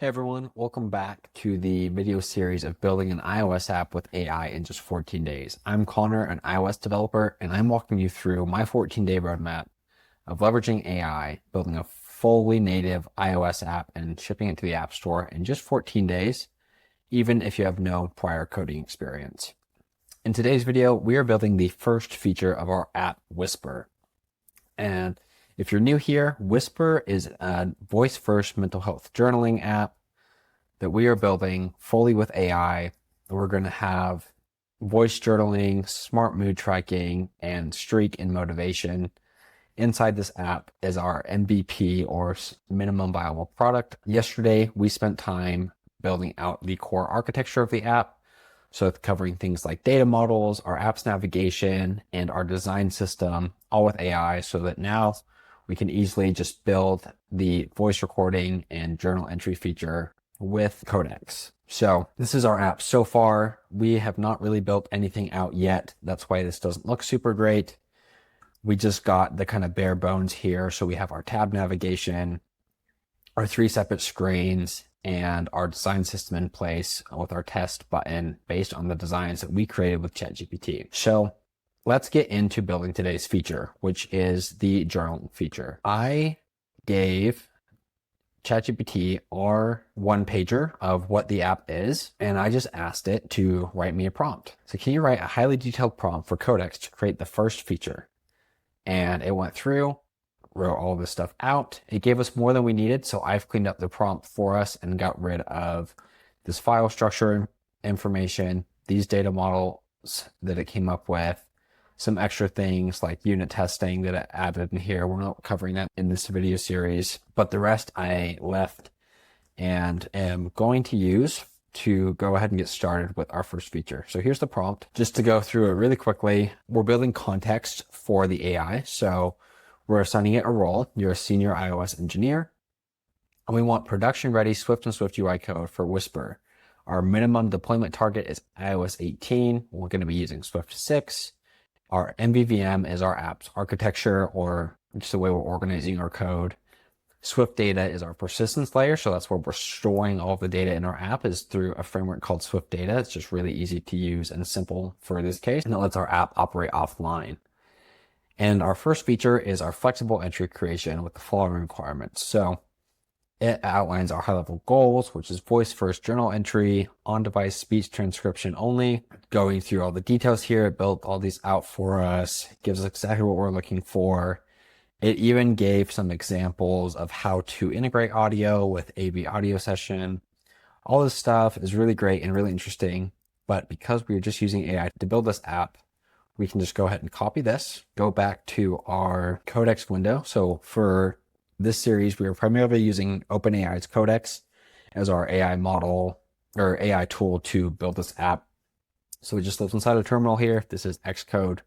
Hey everyone, welcome back to the video series of building an iOS app with AI in just 14 days. I'm Connor, an iOS developer, and I'm walking you through my 14-day roadmap of leveraging AI, building a fully native iOS app and shipping it to the App Store in just 14 days, even if you have no prior coding experience. In today's video, we are building the first feature of our app, Whisper. And if you're new here, Whisper is a voice-first mental health journaling app that we are building fully with AI. We're going to have voice journaling, smart mood tracking, and streak and motivation. Inside this app is our MVP, or minimum viable product. Yesterday, we spent time building out the core architecture of the app. So it's covering things like data models, our app's navigation, and our design system, all with AI, so that now we can easily just build the voice recording and journal entry feature with codecs. So this is our app so far. We have not really built anything out yet. That's why this doesn't look super great. We just got the kind of bare bones here. So we have our tab navigation, our 3 separate screens, and our design system in place with our test button based on the designs that we created with ChatGPT. So let's get into building today's feature, which is the journal feature. I gave ChatGPT our one pager of what the app is, and I just asked it to write me a prompt. So can you write a highly detailed prompt for codecs to create the first feature? And it went through, wrote all this stuff out. It gave us more than we needed, so I've cleaned up the prompt for us and got rid of this file structure information, these data models that it came up with, some extra things like unit testing that it added in here. We're not covering that in this video series, but the rest I left and am going to use to go ahead and get started with our first feature. So here's the prompt. Just to go through it really quickly, we're building context for the AI. So we're assigning it a role. You're a senior iOS engineer, and we want production-ready Swift and Swift UI code for Whisper. Our minimum deployment target is iOS 18. We're going to be using Swift 6. Our MVVM is our app's architecture, or just the way we're organizing our code. Swift data is our persistence layer, so that's where we're storing all of the data in our app, is through a framework called Swift Data. It's just really easy to use and simple for this case, and it lets our app operate offline. And our first feature is our flexible entry creation with the following requirements. So it outlines our high-level goals, which is voice-first journal entry, on-device speech transcription only. Going through all the details here, it built all these out for us, gives us exactly what we're looking for. It even gave some examples of how to integrate audio with AV audio session. All this stuff is really great and really interesting, but because we are just using AI to build this app, we can just go ahead and copy this, go back to our codecs window. So for this series, we are primarily using OpenAI's codecs as our AI model or AI tool to build this app. So it just lives inside a terminal here. This is Xcode,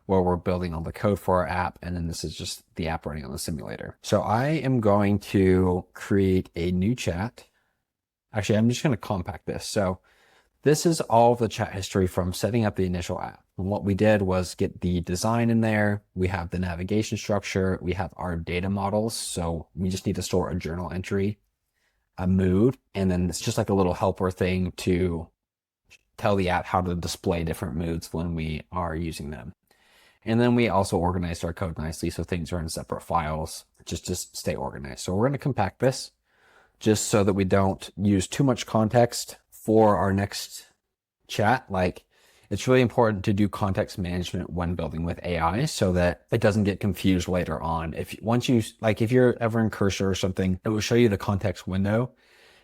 where we're building all the code for our app. And then this is just the app running on the simulator. So I am going to create a new chat. Actually, I'm just going to compact this. So this is all of the chat history from setting up the initial app. And what we did was get the design in there. We have the navigation structure. We have our data models. So we just need to store a journal entry, a mood, and then it's just like a little helper thing to tell the app how to display different moods when we are using them. And then we also organized our code nicely, so things are in separate files, just to stay organized. So we're going to compact this just so that we don't use too much context for our next chat. Like, it's really important to do context management when building with AI so that it doesn't get confused later on. If you're ever in Cursor or something, it will show you the context window.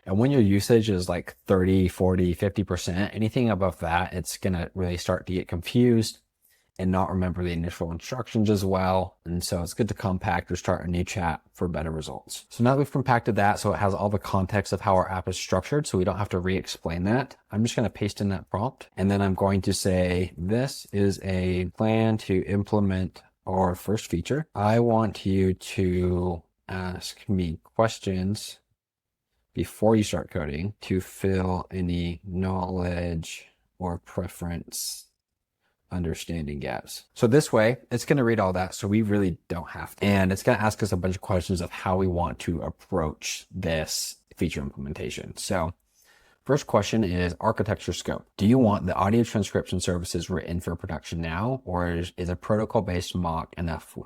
And when your usage is like 30, 40, 50%, anything above that, it's going to really start to get confused and not remember the initial instructions as well. And so it's good to compact or start a new chat for better results. So now that we've compacted that, so it has all the context of how our app is structured, so we don't have to re-explain that. I'm just going to paste in that prompt. And then I'm going to say, this is a plan to implement our first feature. I want you to ask me questions before you start coding to fill any knowledge or preference understanding gaps. So this way, it's going to read all that, so we really don't have to. And it's going to ask us a bunch of questions of how we want to approach this feature implementation. So first question is architecture scope. Do you want the audio transcription services written for production now, or is a protocol-based mock enough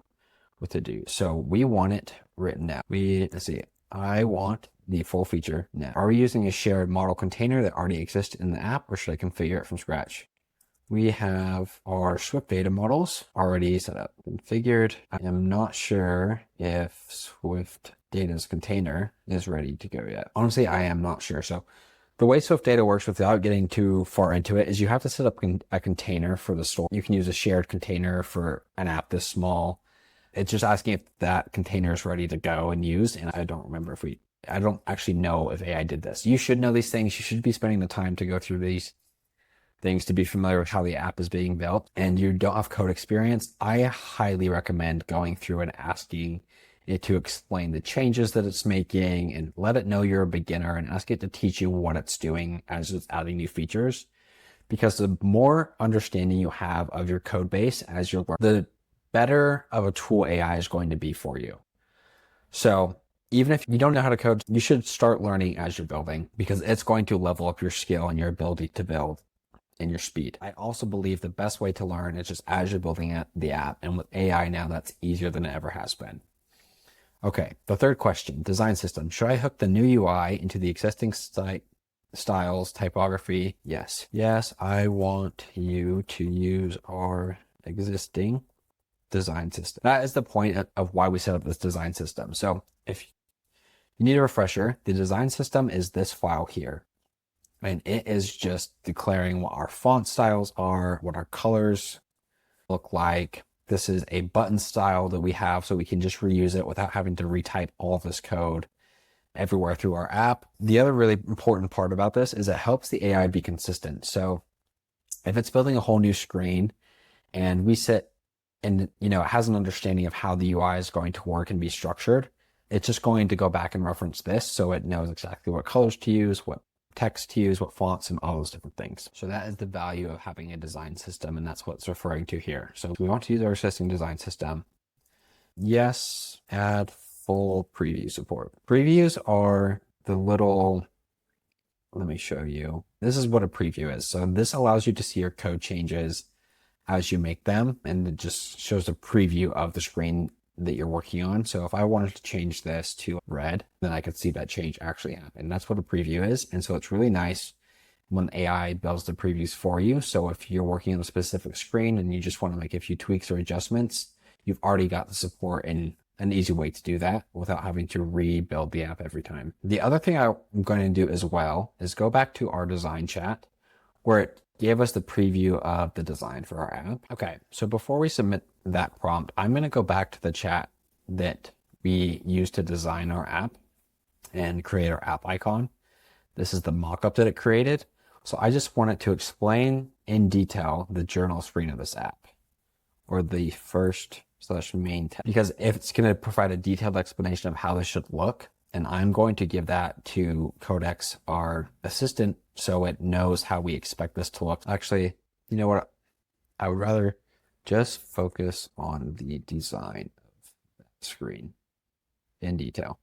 with to do? So we want it written now. Let's see, I want the full feature now. Are we using a shared model container that already exists in the app, or should I configure it from scratch? We have our Swift data models already set up, configured. I am not sure if Swift data's container is ready to go yet. Honestly, I am not sure. So the way Swift data works without getting too far into it is you have to set up a container for the store. You can use a shared container for an app this small. It's just asking if that container is ready to go and use. And I don't remember I don't actually know if AI did this. You should know these things. You should be spending the time to go through these things to be familiar with how the app is being built, and you don't have code experience, I highly recommend going through and asking it to explain the changes that it's making and let it know you're a beginner and ask it to teach you what it's doing as it's adding new features. Because the more understanding you have of your code base as you're learning, the better of a tool AI is going to be for you. So even if you don't know how to code, you should start learning as you're building, because it's going to level up your skill and your ability to build and your speed. I also believe the best way to learn is just as you're building the app, and with AI now, that's easier than it ever has been. Okay, the third question, design system. Should I hook the new UI into the existing styles, typography? Yes. Yes, I want you to use our existing design system. That is the point of why we set up this design system. So if you need a refresher, the design system is this file here. And it is just declaring what our font styles are, what our colors look like. This is a button style that we have, so we can just reuse it without having to retype all of this code everywhere through our app. The other really important part about this is it helps the AI be consistent. So if it's building a whole new screen and we sit and it has an understanding of how the UI is going to work and be structured, it's just going to go back and reference this so it knows exactly what colors to use, what text to use, what fonts, and all those different things. So that is the value of having a design system, and that's what it's referring to here. So we want to use our existing design system. Yes, add full preview support. Previews are the little, let me show you. This is what a preview is. So this allows you to see your code changes as you make them, and it just shows a preview of the screen that you're working on. So if I wanted to change this to red, then I could see that change actually happen. That's what a preview is. And so it's really nice when AI builds the previews for you. So if you're working on a specific screen and you just want to make a few tweaks or adjustments, you've already got the support and an easy way to do that without having to rebuild the app every time. The other thing I'm going to do as well is go back to our design chat where it gave us the preview of the design for our app. Okay, so before we submit that prompt, I'm going to go back to the chat that we used to design our app and create our app icon. This is the mockup that it created. So I just want it to explain in detail the journal screen of this app, or the first/main tab, because if it's going to provide a detailed explanation of how this should look, and I'm going to give that to Codex, our assistant, so it knows how we expect this to look. Actually, you know what? I would rather just focus on the design of that screen in detail.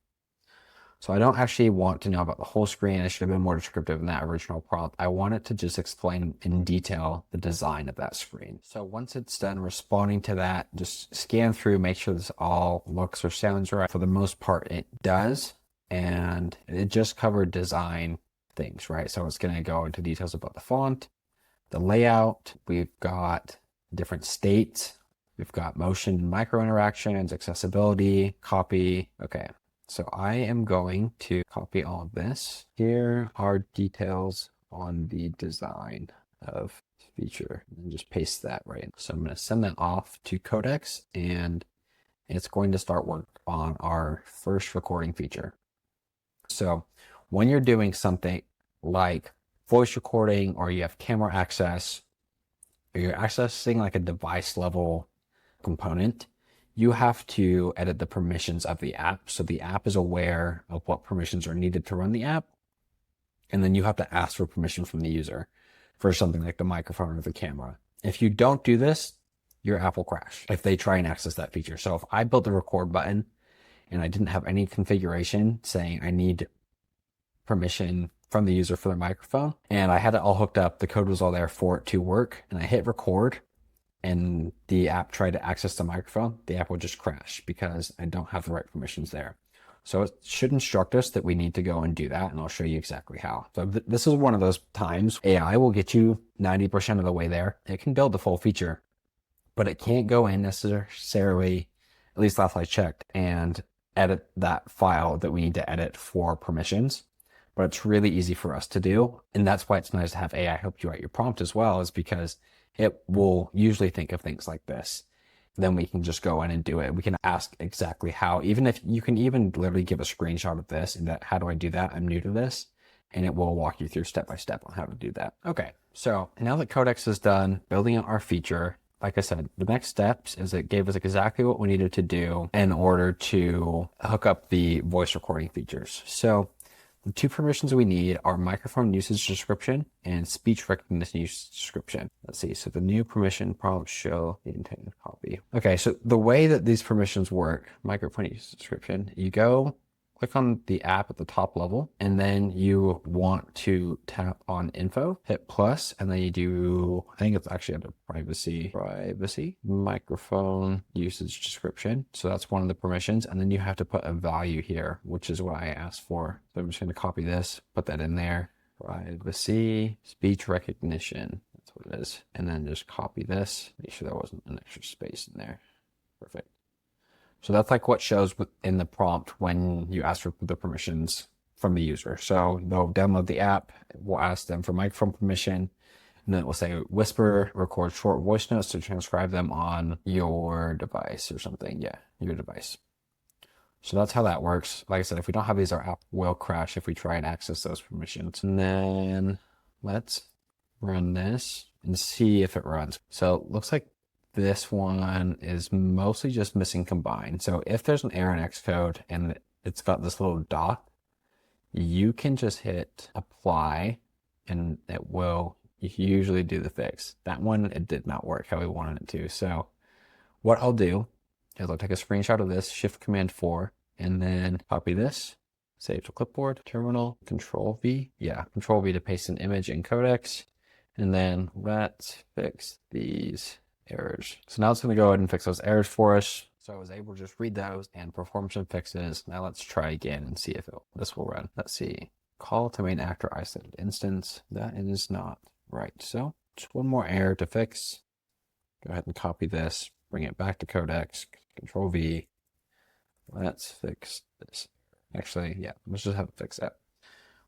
So I don't actually want to know about the whole screen. It should have been more descriptive in that original prompt. I want it to just explain in detail the design of that screen. So once it's done responding to that, just scan through, make sure this all looks or sounds right. For the most part, it does. And it just covered design things, right? So it's going to go into details about the font, the layout. We've got different states. We've got motion, micro interactions, accessibility, copy. Okay. So I am going to copy all of this. Here are details on the design of feature, and just paste that right. So I'm going to send that off to Codex, and it's going to start work on our first recording feature. So when you're doing something like voice recording, or you have camera access, or you're accessing like a device level component, you have to edit the permissions of the app. So the app is aware of what permissions are needed to run the app. And then you have to ask for permission from the user for something like the microphone or the camera. If you don't do this, your app will crash if they try and access that feature. So if I built the record button and I didn't have any configuration saying I need permission from the user for their microphone. And I had it all hooked up. The code was all there for it to work. And I hit record and the app tried to access the microphone. The app will just crash because I don't have the right permissions there. So it should instruct us that we need to go and do that. And I'll show you exactly how. So this is one of those times AI will get you 90% of the way there. It can build the full feature, but it can't go in necessarily, at least last I checked, and edit that file that we need to edit for permissions. But it's really easy for us to do. And that's why it's nice to have AI help you write your prompt as well, is because it will usually think of things like this. Then we can just go in and do it. We can ask exactly how, even if you can even literally give a screenshot of this and that, how do I do that? I'm new to this. And it will walk you through step by step on how to do that. Okay, so now that Codex is done building out our feature, like I said, the next steps is it gave us exactly what we needed to do in order to hook up the voice recording features. So the two permissions we need are microphone usage description and speech recognition usage description. Let's see. So the new permission prompt show the intended copy. Okay. So the way that these permissions work, microphone usage description, you go click on the app at the top level, and then you want to tap on info, hit plus, and then you do, I think it's actually under privacy, microphone usage description. So that's one of the permissions. And then you have to put a value here, which is what I asked for. So I'm just going to copy this, put that in there. Privacy, speech recognition. That's what it is. And then just copy this. Make sure there wasn't an extra space in there. Perfect. So that's like what shows in the prompt when you ask for the permissions from the user. So they'll download the app, we'll ask them for microphone permission, and then it will say whisper, record short voice notes to transcribe them on your device or something. Yeah, your device. So that's how that works. Like I said, if we don't have these, our app will crash if we try and access those permissions. And then let's run this and see if it runs. So it looks like this one is mostly just missing combine. So if there's an error in Xcode and it's got this little dot, you can just hit apply and it will usually do the fix. That one, it did not work how we wanted it to. So what I'll do is I'll take a screenshot of this, Shift Command 4, and then copy this, save to clipboard, terminal, Control V. Yeah, Control V to paste an image in Codex. And then let's fix these errors. So now it's going to go ahead and fix those errors for us. So I was able to just read those and perform some fixes. Now let's try again and see if this will run. Let's see. Call to main actor isolated instance. That is not right. So just one more error to fix. Go ahead and copy this, bring it back to Codex, Control V. Let's fix this. Actually, yeah, let's just have it fix that.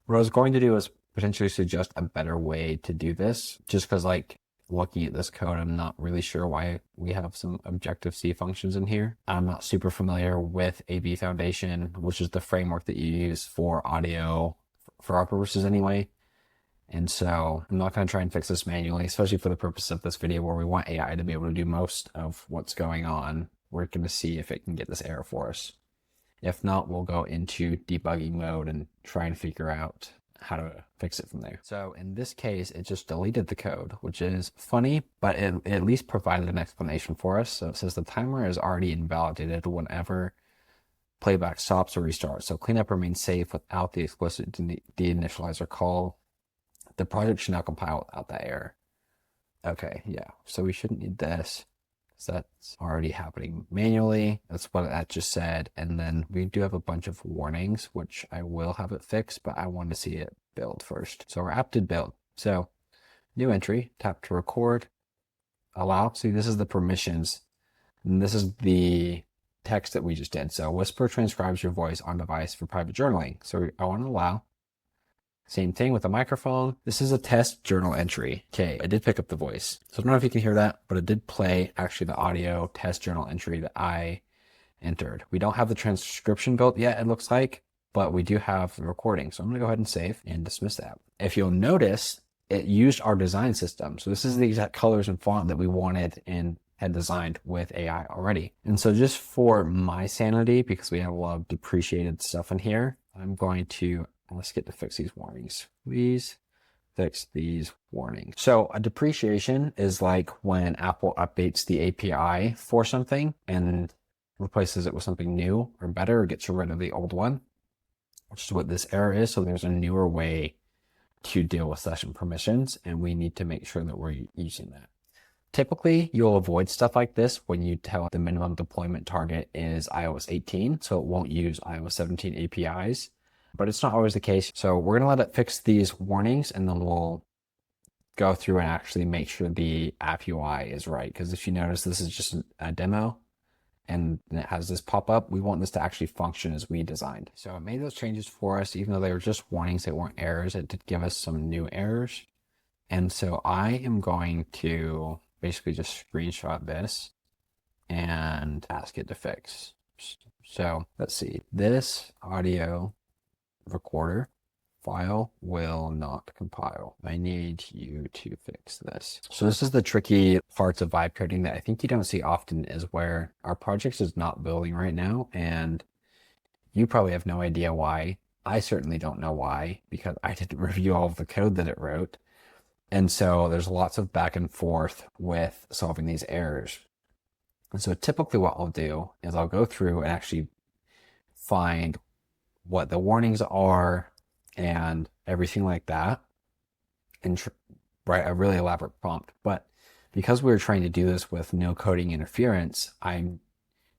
What I was going to do is potentially suggest a better way to do this, just because like looking at this code, I'm not really sure why we have some Objective-C functions in here. I'm not super familiar with AV Foundation, which is the framework that you use for audio for our purposes anyway. And so I'm not going to try and fix this manually, especially for the purpose of this video where we want AI to be able to do most of what's going on. We're going to see if it can get this error for us. If not, we'll go into debugging mode and try and figure out how to fix it from there. So in this case, it just deleted the code, which is funny, but it at least provided an explanation for us. So it says the timer is already invalidated whenever playback stops or restarts. So cleanup remains safe without the explicit deinitializer call. The project should now compile without that error. Okay, yeah. So we shouldn't need this, because that's already happening manually. That's what that just said. And then we do have a bunch of warnings, which I will have it fixed, but I want to see it build first. So our app did build. So new entry, tap to record, allow. See, this is the permissions. And this is the text that we just did. So Whisper transcribes your voice on device for private journaling. So I want to allow. Same thing with the microphone. This is a test journal entry. Okay, I did pick up the voice. So I don't know if you can hear that, but it did play actually the audio test journal entry that I entered. We don't have the transcription built yet, it looks like, but we do have the recording. So I'm gonna go ahead and save and dismiss that. If you'll notice, it used our design system. So this is the exact colors and font that we wanted and had designed with AI already. And so just for my sanity, because we have a lot of depreciated stuff in here, I'm going to let's get to fix these warnings. Please fix these warnings. So a depreciation is like when Apple updates the API for something and replaces it with something new or better or gets rid of the old one. which is what this error is. So there's a newer way to deal with session permissions, and we need to make sure that we're using that. Typically, you'll avoid stuff like this when you tell the minimum deployment target is iOS 18, so it won't use iOS 17 APIs, but it's not always the case. So we're gonna let it fix these warnings, and then we'll go through and actually make sure the app UI is right. Because if you notice, this is just a demo, and it has this pop up. We want this to actually function as we designed. So it made those changes for us, even though they were just warnings, they weren't errors. It did give us some new errors. And so I am going to basically just screenshot this and ask it to fix. So let's see, this audio recorder file will not compile. I need you to fix this. So this is the tricky parts of vibe coding that I think you don't see often, is where our project is not building right now, and you probably have no idea why. I certainly don't know why, because I didn't review all of the code that it wrote. And so there's lots of back and forth with solving these errors. And so typically what I'll do is I'll go through and actually find what the warnings are and everything like that, and write a really elaborate prompt. But because we were trying to do this with no coding interference, I'm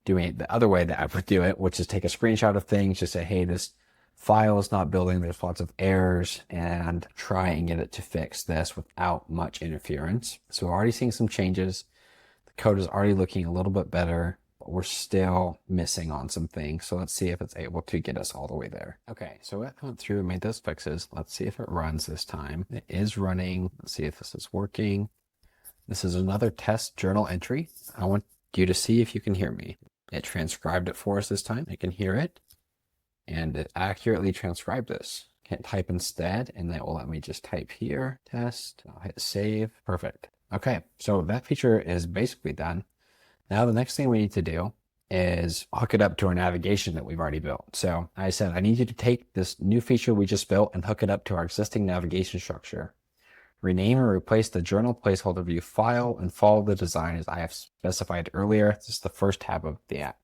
doing it the other way that I would do it, which is take a screenshot of things, just say, hey, this file is not building, there's lots of errors, and try and get it to fix this without much interference. So we're already seeing some changes. The code is already looking a little bit better, but we're still missing on some things. So let's see if it's able to get us all the way there. Okay, so it went through and made those fixes. Let's see if it runs this time. It is running. Let's see if this is working. This is another test journal entry. I want you to see if you can hear me. It transcribed it for us this time. I can hear it, and it accurately transcribed this. Can't type instead, and that will let me just type here, test. I'll hit save. Perfect. Okay, so that feature is basically done. Now the next thing we need to do is hook it up to our navigation that we've already built. So I said, I need you to take this new feature we just built and hook it up to our existing navigation structure. Rename and replace the journal placeholder view file and follow the design as I have specified earlier. This is the first tab of the app.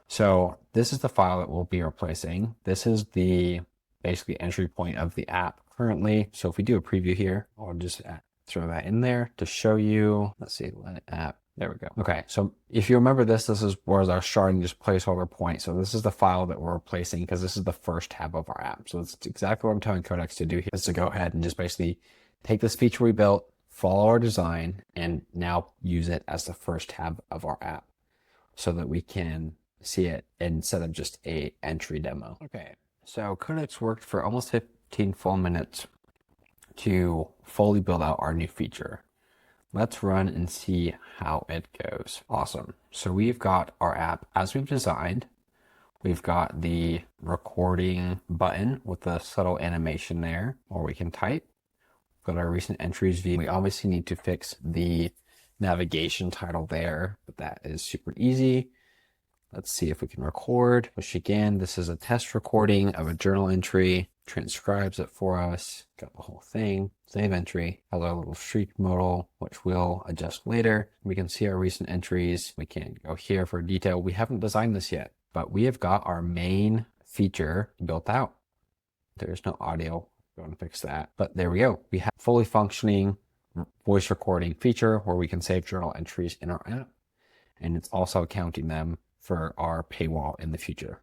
So this is the file that we'll be replacing. This is the basically entry point of the app currently. So if we do a preview here, I'll just throw that in there to show you. Let's see, let app. There we go. Okay, so if you remember this is where our starting just placeholder point. So this is the file that we're replacing because this is the first tab of our app. So it's exactly what I'm telling Codex to do here, is to go ahead and just basically take this feature we built, follow our design, and now use it as the first tab of our app so that we can see it instead of just a entry demo. Okay, so Codex worked for almost 15 full minutes to fully build out our new feature. Let's run and see how it goes. Awesome. So we've got our app as we've designed. We've got the recording button with the subtle animation there, or we can type. We've got our recent entries view. We obviously need to fix the navigation title there, but that is super easy. Let's see if we can record. Push again. This is a test recording of a journal entry. Transcribes it for us. Got the whole thing. Save entry. Has our little streak modal, which we'll adjust later. We can see our recent entries. We can go here for detail. We haven't designed this yet, but we have got our main feature built out. There's no audio. Go and fix that. But there we go. We have fully functioning voice recording feature where we can save journal entries in our app. And it's also counting them for our paywall in the future.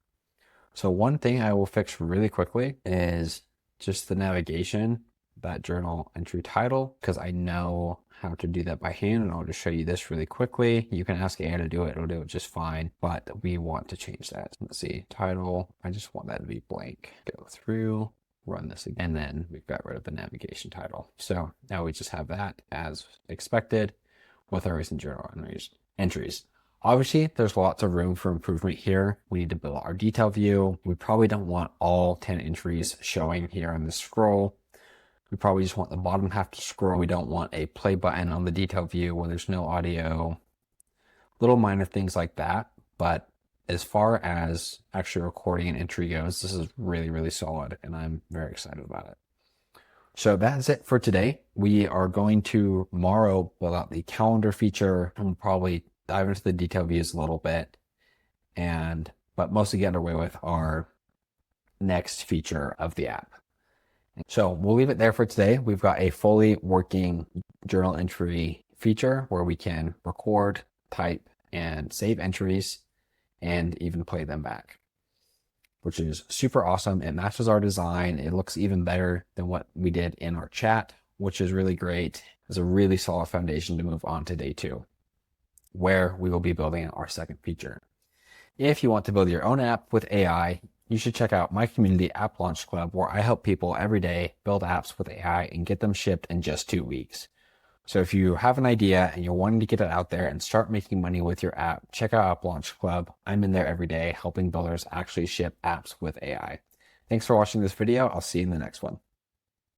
So one thing I will fix really quickly is just the navigation, that journal entry title, because I know how to do that by hand, and I'll just show you this really quickly. You can ask AI to do it, it'll do it just fine, but we want to change that. Let's see, title, I just want that to be blank. Go through, run this again, and then we've got rid of the navigation title. So now we just have that as expected with our recent journal entries. Obviously, there's lots of room for improvement here. We need to build our detail view. We probably don't want all 10 entries showing here on the scroll. We probably just want the bottom half to scroll. We don't want a play button on the detail view where there's no audio. Little minor things like that. But as far as actually recording an entry goes, this is really, really solid, and I'm very excited about it. So that's it for today. We are going to tomorrow build out the calendar feature, and we'll probably dive into the detail views a little bit, but mostly get underway with our next feature of the app. So we'll leave it there for today. We've got a fully working journal entry feature where we can record, type, and save entries and even play them back, which is super awesome. It matches our design. It looks even better than what we did in our chat, which is really great. It's a really solid foundation to move on to day 2, where we will be building our second feature. If you want to build your own app with AI, you should check out my community App Launch Club, where I help people every day build apps with AI and get them shipped in just 2 weeks. So if you have an idea and you're wanting to get it out there and start making money with your app, check out App Launch Club. I'm in there every day helping builders actually ship apps with AI. Thanks for watching this video. I'll see you in the next one.